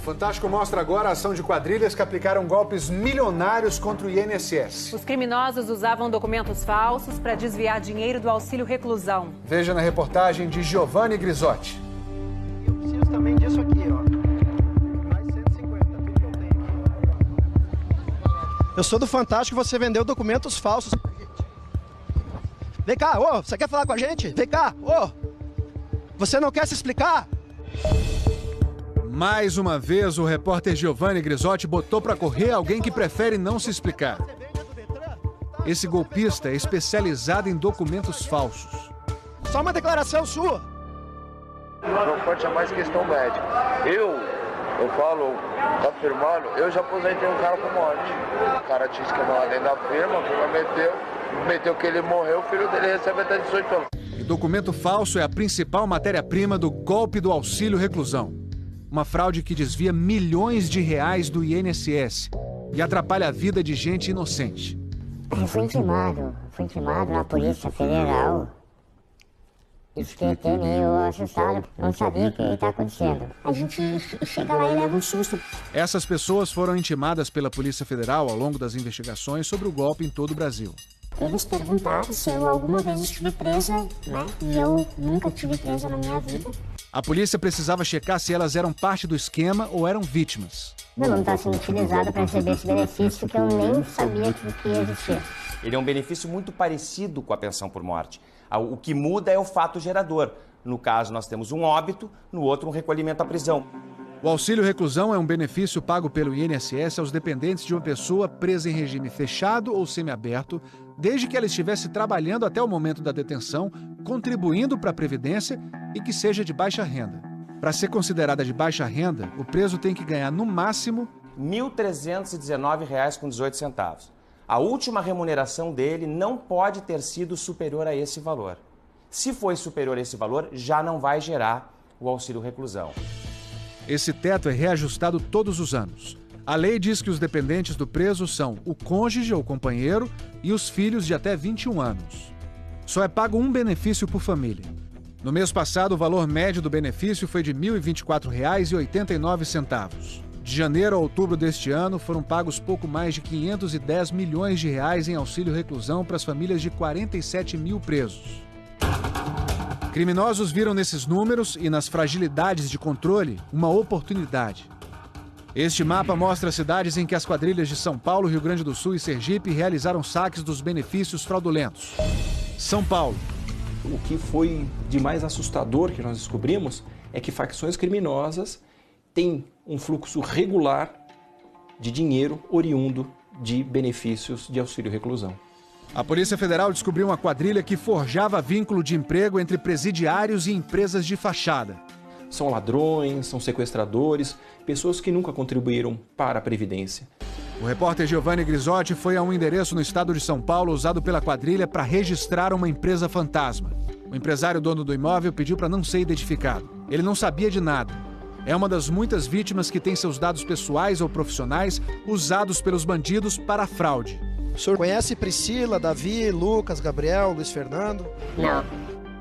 O Fantástico mostra agora a ação de quadrilhas que aplicaram golpes milionários contra o INSS. Os criminosos usavam documentos falsos para desviar dinheiro do auxílio reclusão. Veja na reportagem de Giovanni Grisotti. Eu preciso também disso aqui, ó. Mais 150, tudo que eu tenho aqui. Eu sou do Fantástico e você vendeu documentos falsos. Vem cá, ô, você quer falar com a gente? Vem cá, ô. Você não quer se explicar? Mais uma vez, o repórter Giovanni Grisotti botou para correr alguém que prefere não se explicar. Esse golpista é especializado em documentos falsos. Só uma declaração sua. Não pode chamar de questão médica. Eu falo, tá firmando, eu já aposentei um cara com morte. O cara tinha esquema lá dentro da firma, a firma meteu que ele morreu, o filho dele recebe até 18 anos. E documento falso é a principal matéria-prima do golpe do auxílio reclusão. Uma fraude que desvia milhões de reais do INSS e atrapalha a vida de gente inocente. Eu fui intimado na Polícia Federal e fiquei até meio assustado, não sabia o que está acontecendo. A gente chega lá e leva um susto. Essas pessoas foram intimadas pela Polícia Federal ao longo das investigações sobre o golpe em todo o Brasil. Eles perguntaram se eu alguma vez estive presa, né? E eu nunca estive presa na minha vida. A polícia precisava checar se elas eram parte do esquema ou eram vítimas. Não está sendo utilizado para receber esse benefício que eu nem sabia que existia. Ele é um benefício muito parecido com a pensão por morte. O que muda é o fato gerador. No caso, nós temos um óbito, no outro, um recolhimento à prisão. O auxílio reclusão é um benefício pago pelo INSS aos dependentes de uma pessoa presa em regime fechado ou semiaberto, desde que ela estivesse trabalhando até o momento da detenção, contribuindo para a Previdência e que seja de baixa renda. Para ser considerada de baixa renda, o preso tem que ganhar, no máximo, R$ 1.319,18. A última remuneração dele não pode ter sido superior a esse valor. Se for superior a esse valor, já não vai gerar o auxílio reclusão. Esse teto é reajustado todos os anos. A lei diz que os dependentes do preso são o cônjuge ou companheiro e os filhos de até 21 anos. Só é pago um benefício por família. No mês passado, o valor médio do benefício foi de R$ 1.024,89. De janeiro a outubro deste ano, foram pagos pouco mais de 510 milhões de reais em auxílio reclusão para as famílias de 47 mil presos. Criminosos viram nesses números e nas fragilidades de controle uma oportunidade. Este mapa mostra cidades em que as quadrilhas de São Paulo, Rio Grande do Sul e Sergipe realizaram saques dos benefícios fraudulentos. São Paulo. O que foi de mais assustador que nós descobrimos é que facções criminosas têm um fluxo regular de dinheiro oriundo de benefícios de auxílio reclusão. A Polícia Federal descobriu uma quadrilha que forjava vínculo de emprego entre presidiários e empresas de fachada. São ladrões, são sequestradores, pessoas que nunca contribuíram para a Previdência. O repórter Giovanni Grisotti foi a um endereço no estado de São Paulo usado pela quadrilha para registrar uma empresa fantasma. O empresário dono do imóvel pediu para não ser identificado. Ele não sabia de nada. É uma das muitas vítimas que tem seus dados pessoais ou profissionais usados pelos bandidos para a fraude. O senhor conhece Priscila, Davi, Lucas, Gabriel, Luiz Fernando? Não.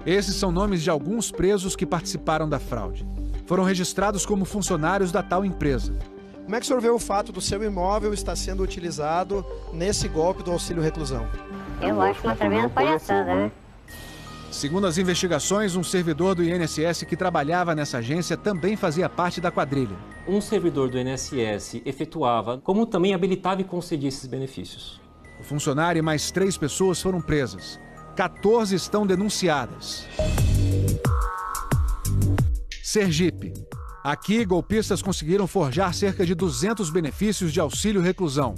Esses são nomes de alguns presos que participaram da fraude. Foram registrados como funcionários da tal empresa. Como é que o senhor vê o fato do seu imóvel estar sendo utilizado nesse golpe do auxílio reclusão? Eu acho uma tremenda palhaçada, né? Segundo as investigações, um servidor do INSS que trabalhava nessa agência também fazia parte da quadrilha. Um servidor do INSS efetuava, como também habilitava e concedia esses benefícios. O funcionário e mais 3 pessoas foram presas. 14 estão denunciadas. Sergipe. Aqui, golpistas conseguiram forjar cerca de 200 benefícios de auxílio reclusão.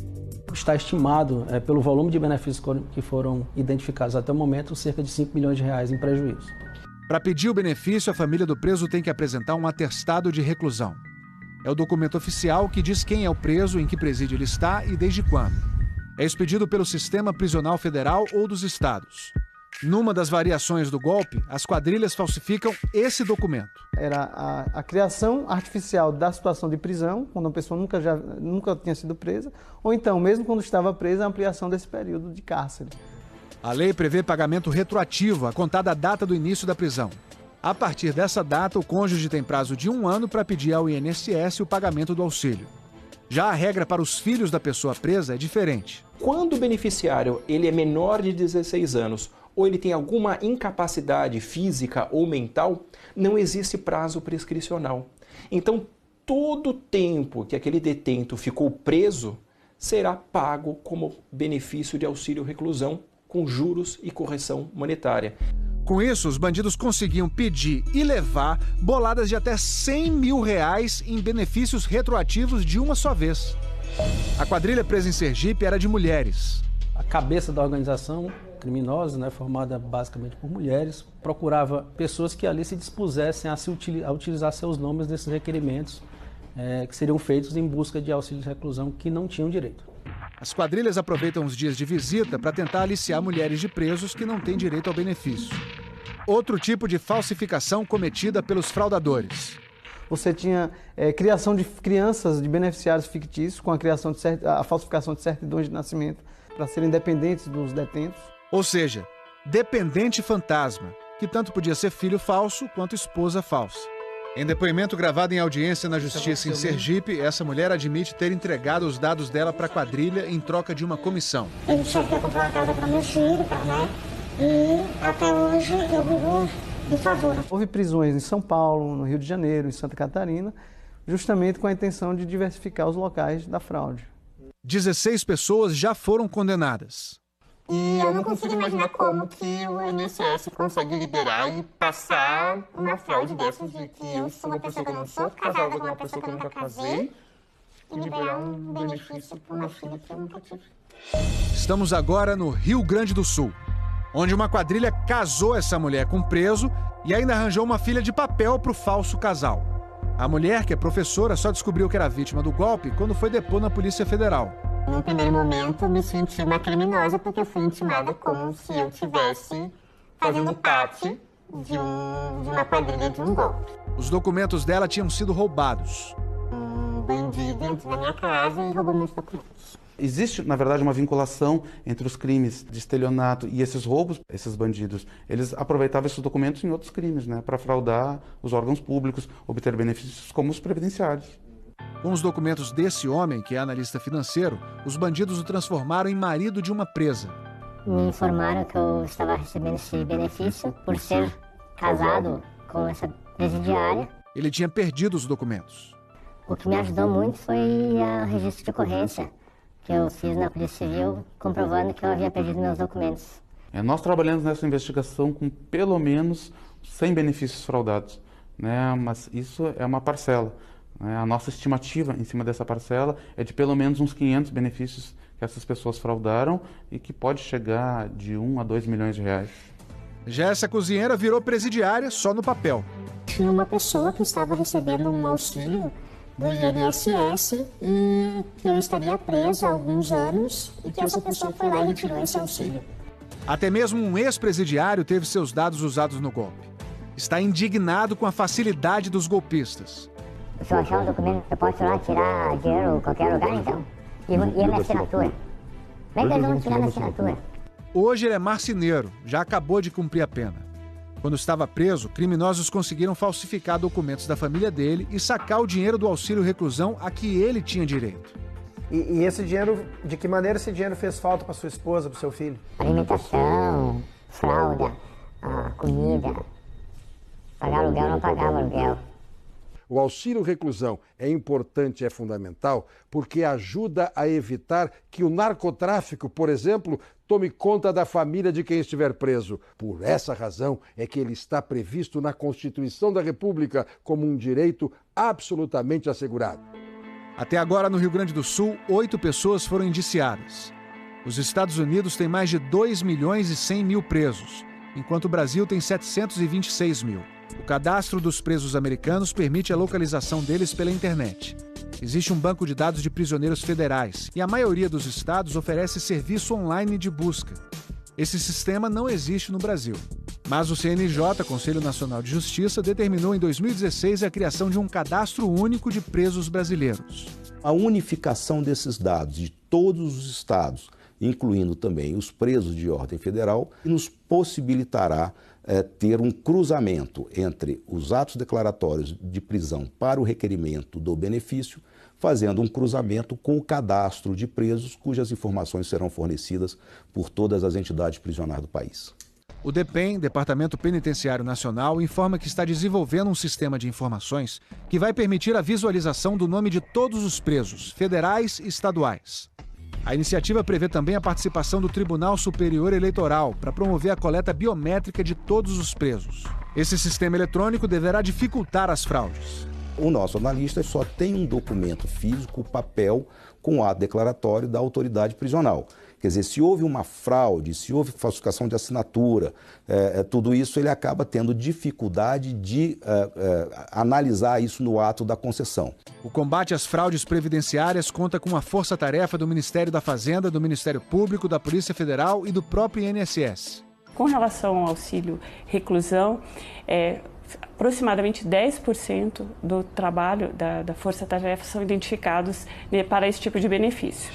Está estimado, pelo volume de benefícios que foram identificados até o momento, cerca de 5 milhões de reais em prejuízo. Para pedir o benefício, a família do preso tem que apresentar um atestado de reclusão. É o documento oficial que diz quem é o preso, em que presídio ele está e desde quando. É expedido pelo Sistema Prisional Federal ou dos estados. Numa das variações do golpe, as quadrilhas falsificam esse documento. Era a criação artificial da situação de prisão, quando a pessoa nunca tinha sido presa, ou então, mesmo quando estava presa, a ampliação desse período de cárcere. A lei prevê pagamento retroativo a contar da data do início da prisão. A partir dessa data, o cônjuge tem prazo de 1 ano para pedir ao INSS o pagamento do auxílio. Já a regra para os filhos da pessoa presa é diferente. Quando o beneficiário ele é menor de 16 anos ou ele tem alguma incapacidade física ou mental, não existe prazo prescricional. Então, todo o tempo que aquele detento ficou preso será pago como benefício de auxílio reclusão com juros e correção monetária. Com isso, os bandidos conseguiam pedir e levar boladas de até R$100 mil em benefícios retroativos de uma só vez. A quadrilha presa em Sergipe era de mulheres. A cabeça da organização criminosa, né, formada basicamente por mulheres, procurava pessoas que ali se dispusessem a utilizar seus nomes nesses requerimentos que seriam feitos em busca de auxílio de reclusão que não tinham direito. As quadrilhas aproveitam os dias de visita para tentar aliciar mulheres de presos que não têm direito ao benefício. Outro tipo de falsificação cometida pelos fraudadores. Você tinha criação de crianças de beneficiários fictícios com a falsificação de certidões de nascimento para serem dependentes dos detentos. Ou seja, dependente fantasma, que tanto podia ser filho falso quanto esposa falsa. Em depoimento gravado em audiência na Justiça em Sergipe, essa mulher admite ter entregado os dados dela para a quadrilha em troca de uma comissão. Ele tinha que comprar uma casa para meu filho, né? E até hoje eu vivo de favor. Houve prisões em São Paulo, no Rio de Janeiro, em Santa Catarina, justamente com a intenção de diversificar os locais da fraude. 16 pessoas já foram condenadas. E eu não consigo imaginar como que o INSS consegue liberar e passar uma fraude dessas de que eu sou uma pessoa que eu não sou, casada com uma pessoa que eu nunca casei, e liberar um benefício para uma filha que eu nunca tive. Estamos agora no Rio Grande do Sul, onde uma quadrilha casou essa mulher com um preso e ainda arranjou uma filha de papel para o falso casal. A mulher, que é professora, só descobriu que era vítima do golpe quando foi depor na Polícia Federal. No primeiro momento, me senti uma criminosa porque eu fui intimada como se eu estivesse fazendo parte de uma quadrilha de um golpe. Os documentos dela tinham sido roubados. Um bandido entrou na minha casa e roubou meus documentos. Existe, na verdade, uma vinculação entre os crimes de estelionato e esses roubos. Esses bandidos, eles aproveitavam esses documentos em outros crimes, né, para fraudar os órgãos públicos, obter benefícios como os previdenciários. Com os documentos desse homem, que é analista financeiro, os bandidos o transformaram em marido de uma presa. Me informaram que eu estava recebendo esse benefício por ser casado com essa presidiária. Ele tinha perdido os documentos. O que me ajudou muito foi o registro de ocorrência que eu fiz na Polícia Civil, comprovando que eu havia perdido meus documentos. Nós trabalhamos nessa investigação com pelo menos 100 benefícios fraudados, né? Mas isso é uma parcela. A nossa estimativa em cima dessa parcela é de pelo menos uns 500 benefícios que essas pessoas fraudaram e que pode chegar de 1 a 2 milhões de reais. Já essa cozinheira virou presidiária só no papel. Tinha uma pessoa que estava recebendo um auxílio do INSS e que eu estaria presa há alguns anos e que essa pessoa foi lá e retirou esse auxílio. Até mesmo um ex-presidiário teve seus dados usados no golpe. Está indignado com a facilidade dos golpistas. Se eu achar um documento, eu posso ir lá tirar dinheiro em qualquer lugar, então? E a minha assinatura? Como é que eles vão tirar minha assinatura? Hoje ele é marceneiro, já acabou de cumprir a pena. Quando estava preso, criminosos conseguiram falsificar documentos da família dele e sacar o dinheiro do auxílio reclusão a que ele tinha direito. E esse dinheiro, de que maneira esse dinheiro fez falta para sua esposa, para o seu filho? Alimentação, fralda, comida. Pagar aluguel, não pagava aluguel. O auxílio reclusão é importante, é fundamental, porque ajuda a evitar que o narcotráfico, por exemplo, tome conta da família de quem estiver preso. Por essa razão é que ele está previsto na Constituição da República como um direito absolutamente assegurado. Até agora, no Rio Grande do Sul, 8 pessoas foram indiciadas. Os Estados Unidos têm mais de 2 milhões e 100 mil presos, enquanto o Brasil tem 726 mil. O cadastro dos presos americanos permite a localização deles pela internet. Existe um banco de dados de prisioneiros federais e a maioria dos estados oferece serviço online de busca. Esse sistema não existe no Brasil. Mas o CNJ, Conselho Nacional de Justiça, determinou em 2016 a criação de um cadastro único de presos brasileiros. A unificação desses dados de todos os estados, incluindo também os presos de ordem federal, nos possibilitará ter um cruzamento entre os atos declaratórios de prisão para o requerimento do benefício, fazendo um cruzamento com o cadastro de presos, cujas informações serão fornecidas por todas as entidades prisionais do país. O DEPEN, Departamento Penitenciário Nacional, informa que está desenvolvendo um sistema de informações que vai permitir a visualização do nome de todos os presos, federais e estaduais. A iniciativa prevê também a participação do Tribunal Superior Eleitoral para promover a coleta biométrica de todos os presos. Esse sistema eletrônico deverá dificultar as fraudes. O nosso analista só tem um documento físico, papel, com o ato declaratório da autoridade prisional. Quer dizer, se houve uma fraude, se houve falsificação de assinatura, tudo isso ele acaba tendo dificuldade de analisar isso no ato da concessão. O combate às fraudes previdenciárias conta com uma força-tarefa do Ministério da Fazenda, do Ministério Público, da Polícia Federal e do próprio INSS. Com relação ao auxílio reclusão, aproximadamente 10% do trabalho da força-tarefa são identificados para esse tipo de benefício.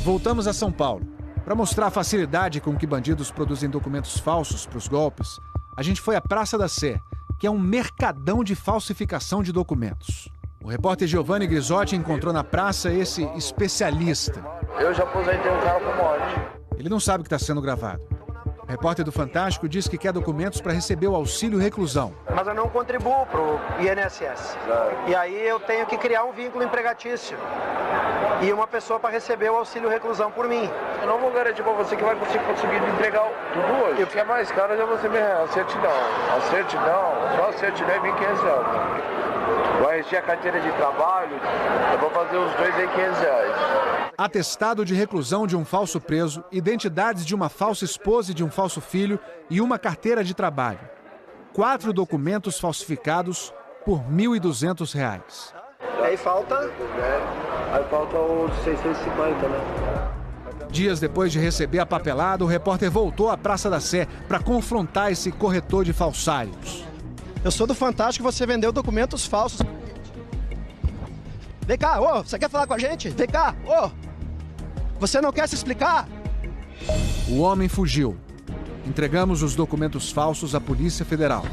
Voltamos a São Paulo. Para mostrar a facilidade com que bandidos produzem documentos falsos para os golpes, a gente foi à Praça da Sé, que é um mercadão de falsificação de documentos. O repórter Giovanni Grisotti encontrou na praça esse especialista. Eu já aposentei um cara com morte. Ele não sabe que está sendo gravado. O repórter do Fantástico diz que quer documentos para receber o auxílio reclusão. Mas eu não contribuo para o INSS. E aí eu tenho que criar um vínculo empregatício. E uma pessoa para receber o auxílio reclusão por mim. Eu não vou garantir para você que vai conseguir me entregar tudo hoje. O que é mais caro já você me a certidão. Só a certidão é R$1.500. Vai encher a carteira de trabalho, eu vou fazer os dois aí R$500. Atestado de reclusão de um falso preso, identidades de uma falsa esposa e de um falso filho e uma carteira de trabalho. 4 documentos falsificados por R$1.200. Aí falta o de 650, né? Dias depois de receber a papelada, o repórter voltou à Praça da Sé para confrontar esse corretor de falsários. Eu sou do Fantástico, você vendeu documentos falsos. Vem cá, você quer falar com a gente? Vem cá, você não quer se explicar? O homem fugiu. Entregamos os documentos falsos à Polícia Federal.